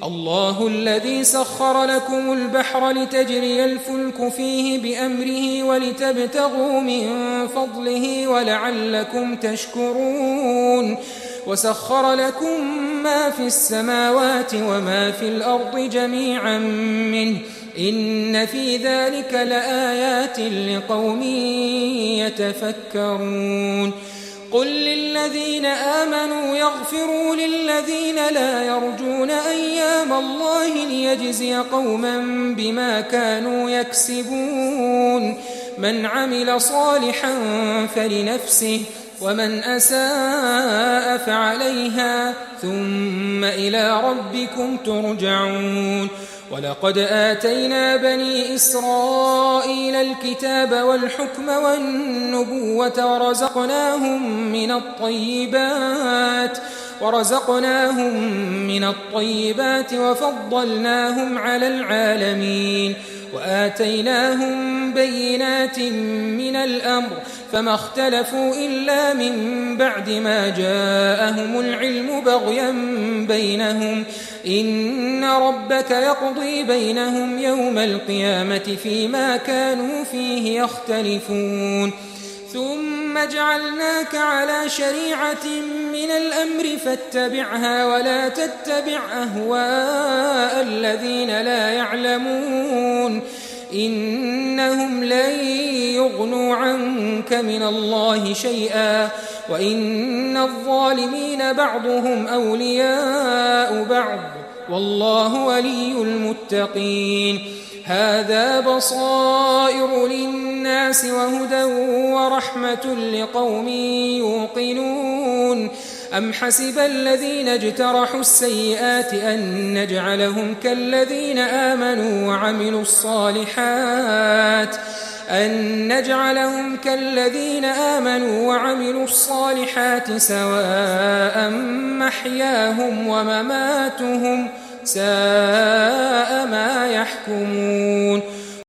الله الذي سخر لكم البحر لتجري الفلك فيه بأمره ولتبتغوا من فضله ولعلكم تشكرون وسخر لكم ما في السماوات وما في الأرض جميعا منه إن في ذلك لآيات لقوم يتفكرون قل للذين آمنوا يغفروا للذين لا يرجون أيام الله ليجزي قوما بما كانوا يكسبون من عمل صالحا فلنفسه ومن أساء فعليها ثم إلى ربكم ترجعون ولقد آتينا بني إسرائيل الكتاب والحكم والنبوة ورزقناهم من الطيبات وفضلناهم على العالمين وآتيناهم بينات من الأمر فما اختلفوا إلا من بعد ما جاءهم العلم بغيا بينهم إن ربك يقضي بينهم يوم القيامة فيما كانوا فيه يختلفون ثم جعلناك على شريعة من الأمر فاتبعها ولا تتبع أهواء الذين لا يعلمون إنهم لن يغنوا عنك من الله شيئا وإن الظالمين بعضهم أولياء بعض والله ولي المتقين هذا بصائر للناس وهدى ورحمة لقوم يوقنون أم حسب الذين اجترحوا السيئات أن نجعلهم كالذين آمنوا وعملوا الصالحات سواء محياهم ومماتهم ساء ما يحكمون